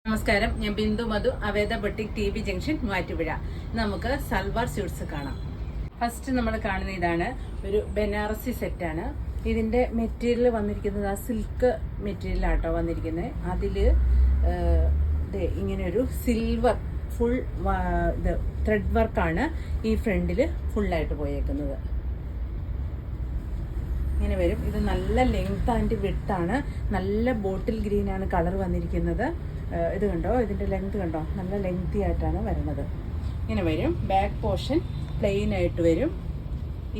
നമസ്കാരം, ഞാൻ Bindu Madhu, Aveda boutique T B junction Muvattupuzha. നമുക്ക് സൽവാർ സ്യൂട്ട്സ് കാണാം. ഫസ്റ്റ് നമ്മൾ കാണുന്ന ഇതാണ് ഒരു ബനാറസി സെറ്റാണ്. ഇതിന്റെ മെറ്റീരിയൽ വന്നിരിക്കുന്നത് ആ സിൽക്ക് മെറ്റീരിയലാട്ടോ വന്നിരിക്കുന്നത്. അതിൽ ഇങ്ങനെ ഒരു സിൽവർ ഫുൾ ഇത് ത്രെഡ് വർക്കാണ് ഈ ഫ്രണ്ടിൽ ഫുള്ളായിട്ട് പോയേക്കുന്നത്. ഇങ്ങനെ വരും. ഇത് നല്ല ലെങ്ത് ആൻഡ് വിഡ്ത്താണ്. നല്ല ബോട്ടിൽ ഗ്രീൻ ആണ് കളർ വന്നിരിക്കുന്നത്. ഇത് കണ്ടോ, ഇതിൻ്റെ ലെങ്ത് കണ്ടോ, നല്ല ലെങ്തി ആയിട്ടാണ് വരുന്നത്. ഇങ്ങനെ വരും. ബാക്ക് പോർഷൻ പ്ലെയിൻ ആയിട്ട് വരും.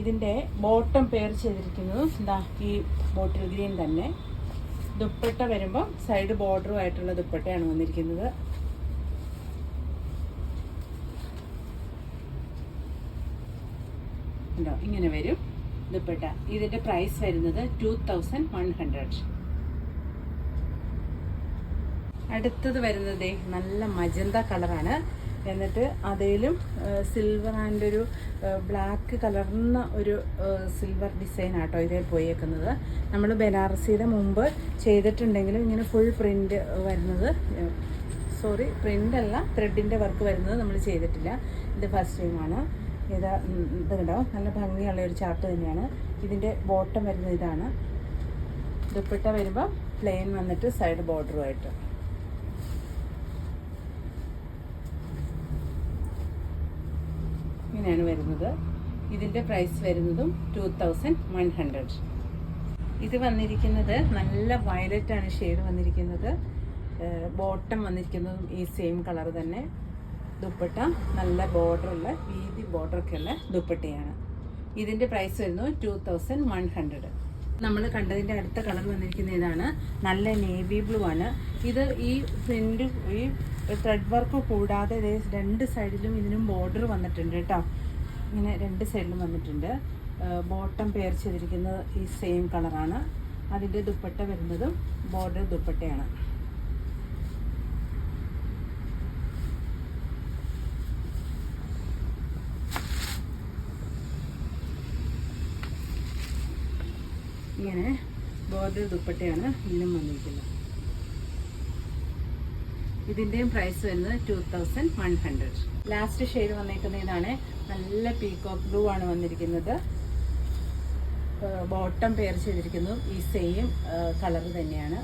ഇതിൻ്റെ ബോട്ടം പെയർ ചെയ്തിരിക്കുന്നത് എന്താ ഈ ബോട്ടിൽ ഗ്രീൻ തന്നെ. ദുപ്പട്ട വരുമ്പോൾ സൈഡ് ബോർഡറും ആയിട്ടുള്ള ദുപ്പട്ടയാണ് വന്നിരിക്കുന്നത്. ഉണ്ടോ, ഇങ്ങനെ വരും ദുപ്പട്ട. ഇതിന്റെ പ്രൈസ് വരുന്നത് 2100. അടുത്തത് വരുന്നത് നല്ല മജന്ത കളറാണ്. എന്നിട്ട് അതിലും സിൽവർ ആൻഡ് ഒരു ബ്ലാക്ക് കലർന്ന ഒരു സിൽവർ ഡിസൈൻ ആട്ടോ ഇതിൽ പോയേക്കുന്നത്. നമ്മൾ ബനാറസിയുടെ മുമ്പ് ചെയ്തിട്ടുണ്ടെങ്കിലും ഇങ്ങനെ ഫുൾ പ്രിന്റ് വരുന്നത്, സോറി പ്രിന്റ് അല്ല, ത്രെഡിന്റെ വർക്ക് വരുന്നത് നമ്മൾ ചെയ്തിട്ടില്ല. ഇത് ഫസ്റ്റ് ടൈമാണ്. ഇത് കണ്ടോ, നല്ല ഭംഗിയുള്ള ഒരു ചാർട്ട് തന്നെയാണ്. ഇതിൻ്റെ ബോട്ടം വരുന്നത് ഇതാണ്. ദുപ്പട്ട വരുമ്പോൾ പ്ലെയിൻ വന്നിട്ട് സൈഡ് ബോർഡറുമായിട്ട്. ഇങ്ങനെയാണ് വരുന്നത്. ഇതിൻ്റെ പ്രൈസ് വരുന്നതും 2100. ഇത് വന്നിരിക്കുന്നത് നല്ല വയലറ്റ് ആണ് ഷെയ്ഡ് വന്നിരിക്കുന്നത്. ബോട്ടം വന്നിരിക്കുന്നതും ഈ സെയിം കളർ തന്നെ. ദുപ്പട്ട നല്ല ബോർഡറുള്ള വീതി ബോർഡറൊക്കെയുള്ള ദുപ്പട്ടയാണ്. ഇതിൻ്റെ പ്രൈസ് വരുന്നു 2100. നമ്മൾ കണ്ടതിൻ്റെ അടുത്ത കളർ വന്നിരിക്കുന്ന ഇതാണ്. നല്ല നേവി ബ്ലൂ ആണ്. ഇത് ഈ പ്രിന്റ് ഈ ത്രെഡ് വർക്ക് കൂടാതെ രണ്ട് സൈഡിലും ഇതിനും ബോർഡർ വന്നിട്ടുണ്ട് കേട്ടോ. ഇങ്ങനെ രണ്ട് സൈഡിലും വന്നിട്ടുണ്ട്. ബോട്ടം പെയർ ചെയ്തിരിക്കുന്നത് ഈ സെയിം കളറാണ്. അതിൻ്റെ ദുപ്പട്ട വരുന്നതും ബോർഡർ ദുപ്പട്ടയാണ്. ഇങ്ങനെ ബോർഡർ ദുപ്പട്ടയാണ് ഇതിനും വന്നിരിക്കുന്നത്. ഇതിൻ്റെയും പ്രൈസ് വരുന്നത് 2100. ലാസ്റ്റ് ഷെയ്ഡ് വന്നിരിക്കുന്ന ഇതാണ്. നല്ല പീകോക്ക് ബ്ലൂ ആണ് വന്നിരിക്കുന്നത്. ബോട്ടം പെയർ ചെയ്തിരിക്കുന്നതും ഈ സെയിം കളർ തന്നെയാണ്.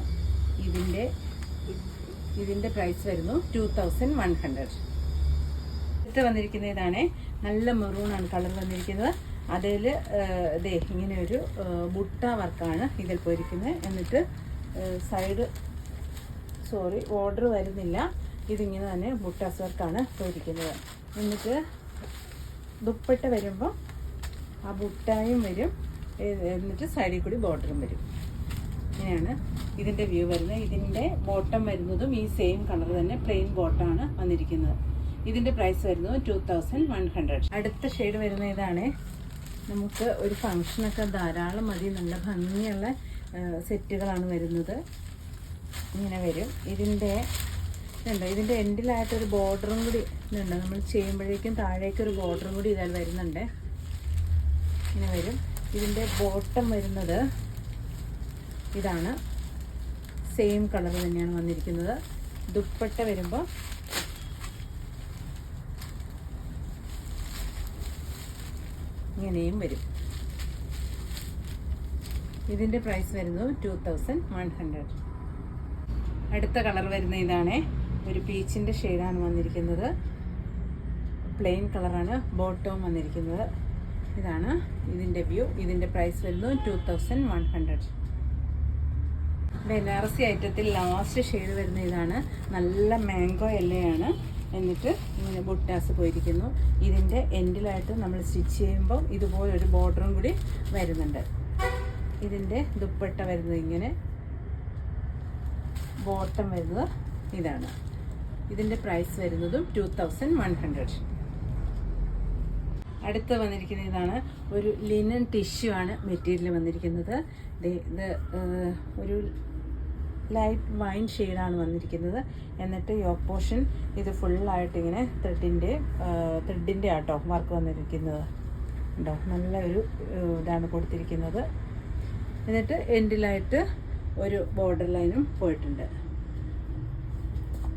ഇതിൻ്റെ പ്രൈസ് വരുന്നു 2100. അടുത്ത് വന്നിരിക്കുന്ന ഇതാണ്. നല്ല മെറൂണാണ് കളർ വന്നിരിക്കുന്നത്. അതിൽ ഇങ്ങനെ ഒരു ബുട്ട വർക്കാണ് ഇതിൽ പോയിരിക്കുന്നത്. എന്നിട്ട് സൈഡ് ബോർഡർ വരുന്നില്ല. ഇതിങ്ങനെ തന്നെ ബുട്ടാസ് വർക്കാണ് പോയിരിക്കുന്നത്. എന്നിട്ട് ദുപ്പട്ട വരുമ്പോൾ ആ ബുട്ടായും വരും. എന്നിട്ട് സൈഡിൽ കൂടി ബോർഡറും വരും. ഇങ്ങനെയാണ് ഇതിൻ്റെ വ്യൂ വരുന്നത്. ഇതിൻ്റെ ബോട്ടം വരുന്നതും ഈ സെയിം കളർ തന്നെ, പ്ലെയിൻ ബോട്ടമാണ് വന്നിരിക്കുന്നത്. ഇതിൻ്റെ പ്രൈസ് വരുന്നത് 2100. അടുത്ത ഷെയ്ഡ് വരുന്ന ഇതാണ്. നമുക്ക് ഒരു ഫങ്ഷനൊക്കെ ധാരാളം മതി. നല്ല ഭംഗിയുള്ള സെറ്റുകളാണ് വരുന്നത്. ഇങ്ങനെ വരും. ഇതിൻ്റെ എൻഡിലായിട്ടൊരു ബോർഡറും കൂടി ഇതുണ്ട്. നമ്മൾ ചെയ്യുമ്പോഴേക്കും താഴേക്കൊരു ബോർഡറും കൂടി ഇതിൽ വരുന്നുണ്ട്. ഇങ്ങനെ വരും. ഇതിൻ്റെ ബോട്ടം വരുന്നത് ഇതാണ്. സെയിം കളർ തന്നെയാണ് വന്നിരിക്കുന്നത്. ദുപ്പട്ട വരുമ്പോൾ ഇങ്ങനെയും വരും. ഇതിൻ്റെ പ്രൈസ് വരുന്നു 2100. അടുത്ത കളർ വരുന്ന ഇതാണ്. ഒരു പീച്ചിൻ്റെ ഷെയ്ഡാണ് വന്നിരിക്കുന്നത്. പ്ലെയിൻ കളറാണ് ബോട്ടവും വന്നിരിക്കുന്നത്. ഇതാണ് ഇതിൻ്റെ വ്യൂ. ഇതിൻ്റെ പ്രൈസ് വരുന്നു 2100. ബനാറസി ഐറ്റത്തിൽ ലാസ്റ്റ് ഷെയ്ഡ് വരുന്ന ഇതാണ്. നല്ല മാംഗോ യെല്ലോയാണ്. എന്നിട്ട് ഇങ്ങനെ ബുട്ടാസ് പോയിരിക്കുന്നു. ഇതിൻ്റെ എൻഡിലായിട്ട് നമ്മൾ സ്റ്റിച്ച് ചെയ്യുമ്പോൾ ഇതുപോലൊരു ബോർഡറും കൂടി വരുന്നുണ്ട്. ഇതിൻ്റെ ദുപ്പട്ട വരുന്നത് ഇങ്ങനെ, ബോട്ടം വരുന്നത് ഇതാണ്. ഇതിൻ്റെ പ്രൈസ് വരുന്നതും 2100. അടുത്ത് വന്നിരിക്കുന്ന ഇതാണ്. ഒരു ലിനൻ ടിഷ്യൂ ആണ് മെറ്റീരിയൽ വന്നിരിക്കുന്നത്. ഇത് ഒരു ലൈറ്റ് വൈൻ ഷെയ്ഡാണ് വന്നിരിക്കുന്നത്. എന്നിട്ട് യോക്ക് പോർഷൻ ഇത് ഫുള്ളായിട്ട് ഇങ്ങനെ ത്രെഡിൻ്റെ ആട്ടോ വർക്ക് വന്നിരിക്കുന്നത്. ഉണ്ടോ, നല്ല ഒരു ഇതാണ് കൊടുത്തിരിക്കുന്നത്. എന്നിട്ട് എൻഡിലായിട്ട് ഒരു ബോർഡർ ലൈനും പോയിട്ടുണ്ട്.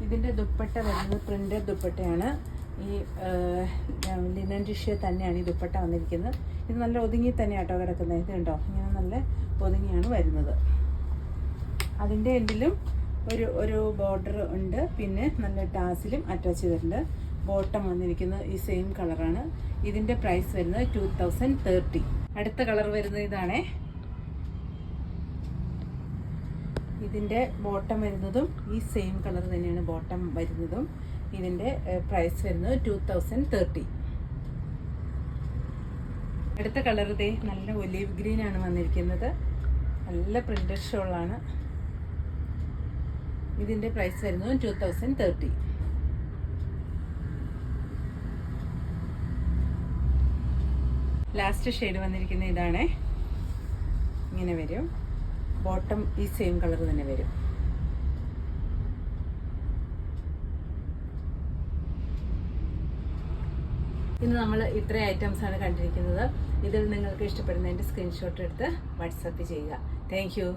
ഇതിൻ്റെ ദുപ്പട്ട വരുന്നത് പ്രിൻ്റഡ് ദുപ്പട്ടയാണ്. ഈ ലിനൻ ടിഷ്യൂ തന്നെയാണ് ഈ ദുപ്പട്ട വന്നിരിക്കുന്നത്. ഇത് നല്ല ഒതുങ്ങി തന്നെ ആട്ടോ കിടക്കുന്നത്. ഇത് കണ്ടോ, ഇങ്ങനെ നല്ല ഒതുങ്ങിയാണ് വരുന്നത്. അതിൻ്റെ എൻഡിലും ഒരു ബോർഡർ ഉണ്ട്. പിന്നെ നല്ല ടാസിലും അറ്റാച്ച് ചെയ്തിട്ടുണ്ട്. ബോട്ടം വന്നിരിക്കുന്നത് ഈ സെയിം കളറാണ്. ഇതിൻ്റെ പ്രൈസ് വരുന്നത് 2030. അടുത്ത കളർ വരുന്നത് ഇതാണേ. ഇതിൻ്റെ ബോട്ടം വരുന്നതും ഈ സെയിം കളർ തന്നെയാണ് ബോട്ടം വരുന്നതും. ഇതിൻ്റെ പ്രൈസ് വരുന്നത് 2030. അടുത്ത കളർ ഇതേ നല്ല ഒലീവ് ഗ്രീൻ ആണ് വന്നിരിക്കുന്നത്. നല്ല പ്രിന്റഡ് ഷോളാണ്. ഇതിൻ്റെ പ്രൈസ് വരുന്നത് 2030. ലാസ്റ്റ് ഷെയ്ഡ് വന്നിരിക്കുന്ന ഇതാണ്. ഇങ്ങനെ വരും. ബോട്ടം ഈ സെയിം കളർ തന്നെ വരും. ഇന്ന് നമ്മൾ ഇത്രയും ഐറ്റംസാണ് കണ്ടിരിക്കുന്നത്. ഇതിൽ നിങ്ങൾക്ക് ഇഷ്ടപ്പെടുന്നതിൻ്റെ സ്ക്രീൻഷോട്ട് എടുത്ത് വാട്സാപ്പ് ചെയ്യുക. Thank you.